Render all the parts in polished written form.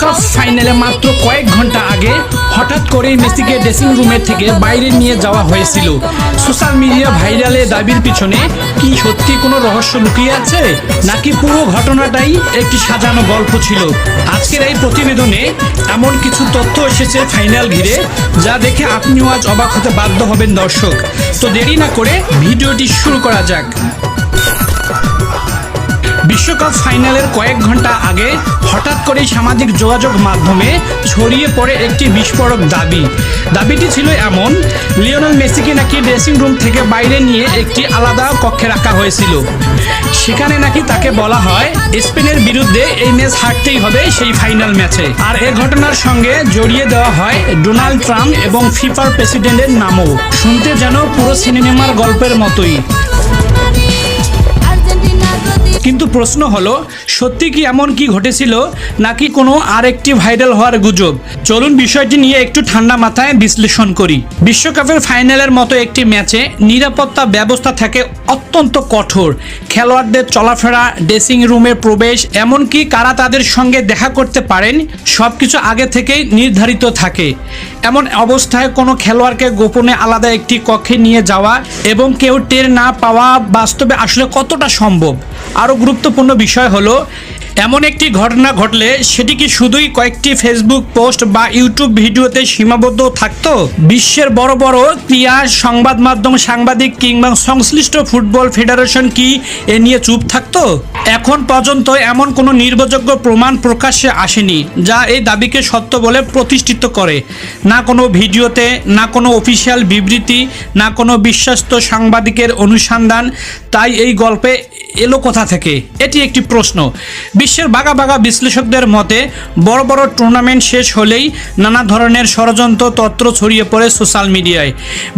বিশ্বকাপ ফাইনালে মাত্র কয়েক ঘন্টা আগে হঠাৎ করেই মেসিকে ড্রেসিং রুমের থেকে বাইরে নিয়ে যাওয়া হয়েছিল। সোশ্যাল মিডিয়া ভাইরালে দাবির পিছনে কি সত্যি কোনো রহস্য লুকিয়ে আছে, নাকি পুরো ঘটনাটাই একটি সাজানো গল্প ছিল? আজকের এই প্রতিবেদনে এমন কিছু তথ্য এসেছে ফাইনাল ঘিরে, যা দেখে আপনিও আজ অবাক হতে বাধ্য হবেন দর্শক। তো দেরি না করে ভিডিওটি শুরু করা যাক। বিশ্বকাপ ফাইনালের কয়েক ঘন্টা আগে হঠাৎ করেই সামাজিক যোগাযোগ মাধ্যমে ছড়িয়ে পড়ে একটি বিস্ফোরক দাবিটি ছিল এমন: লিওনেল মেসিকে নাকি ড্রেসিং রুম থেকে বাইরে নিয়ে একটি আলাদা কক্ষে রাখা হয়েছিল। সেখানে নাকি তাকে বলা হয় স্পেনের বিরুদ্ধে এই ম্যাচ হারতেই হবে সেই ফাইনাল ম্যাচে। আর এ ঘটনার সঙ্গে জড়িয়ে দেওয়া হয় ডোনাল্ড ট্রাম্প এবং ফিফার প্রেসিডেন্টের নামও। শুনতে যেন পুরো সিনেমার গল্পের মতোই। কিন্তু প্রশ্ন হলো, সত্যি কি এমন কি ঘটেছিল, নাকি কোনো আরেকটি ভাইরাল হওয়ার গুজব? চলুন বিষয়টি নিয়ে একটু ঠান্ডা মাথায় বিশ্লেষণ করি। বিশ্বকাপের ফাইনালের মতো একটি ম্যাচে নিরাপত্তা ব্যবস্থা থাকে অত্যন্ত কঠোর। খেলোয়াড়দের চলাফেরা, ড্রেসিং রুমে প্রবেশ, এমনকি কারা তাদের সঙ্গে দেখা করতে পারেন, সবকিছু আগে থেকেই নির্ধারিত থাকে। এমন অবস্থায় কোনো খেলোয়াড়কে গোপনে আলাদা একটি কক্ষে নিয়ে যাওয়া এবং কেউ টের না পাওয়া বাস্তবে আসলে কতটা সম্ভব? আরও গুরুত্বপূর্ণ বিষয় হলো, এমন একটি ঘটনা ঘটলে সেটি কি শুধুই কয়েকটি ফেসবুক পোস্ট বা ইউটিউব ভিডিওতে সীমাবদ্ধ থাকতো? বিশ্বের বড় বড় ক্রীড়া সংবাদ মাধ্যম, সাংবাদিক কিংবা সংশ্লিষ্ট ফুটবল ফেডারেশন কি এ নিয়ে চুপ থাকতো? এখন পর্যন্ত এমন কোনো নির্ভরযোগ্য প্রমাণ প্রকাশ্যে আসেনি যা এই দাবিকে সত্য বলে প্রতিষ্ঠিত করে। না কোনো ভিডিওতে, না কোনো অফিসিয়াল বিবৃতি, না কোনো বিশ্বস্ত সাংবাদিকের অনুসন্ধান। তাই এই গল্পে এলো কোথা থেকে? এটি একটি প্রশ্ন। বিশ্বের বাঘা বাঘা বিশ্লেষকদের মতে বড় বড় টুর্নামেন্ট শেষ হলেই নানা ধরনের ষড়যন্ত্র তত্ত্ব ছড়িয়ে পড়ে সোশ্যাল মিডিয়ায়।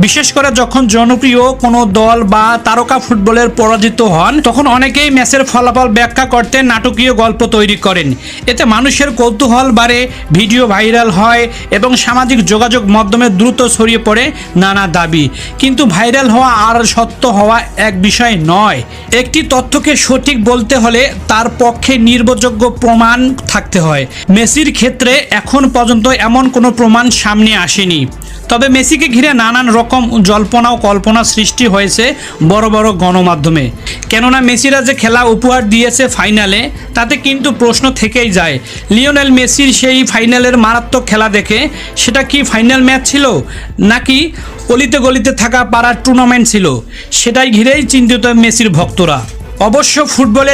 বিশেষ করে যখন জনপ্রিয় কোনো দল বা তারকা ফুটবলের পরাজিত হন, তখন অনেকেই ম্যাচের ফলাফল ব্যাখ্যা করতে নাটকীয় গল্প তৈরি করেন। এতে মানুষের কৌতূহল বাড়ে, ভিডিও ভাইরাল হয় এবং সামাজিক যোগাযোগ মাধ্যমে দ্রুত ছড়িয়ে পড়ে নানা দাবি। কিন্তু ভাইরাল হওয়া আর সত্য হওয়া এক বিষয় নয়। একটি তথ্যকে সঠিক বলতে হলে তার পক্ষে নির্ভরযোগ্য প্রমাণ থাকতে হয়। মেসির ক্ষেত্রে এখন পর্যন্ত এমন কোনো প্রমাণ সামনে আসেনি। তবে মেসিকে ঘিরে নানান রকম জল্পনা ও কল্পনা সৃষ্টি হয়েছে বড় বড় গণমাধ্যমে। কেননা মেসিরা যে খেলা উপহার দিয়েছে ফাইনালে, তাতে কিন্তু প্রশ্ন থেকেই যায়, লিওনেল মেসির সেই ফাইনালের মারাত্মক খেলা দেখে সেটা কি ফাইনাল ম্যাচ ছিল, নাকি অলিতে গলিতে থাকা পাড়ার টুর্নামেন্ট ছিল? সেটাই ঘিরেই চিন্তিত মেসির ভক্তরা। অবশ্য ফুটবলের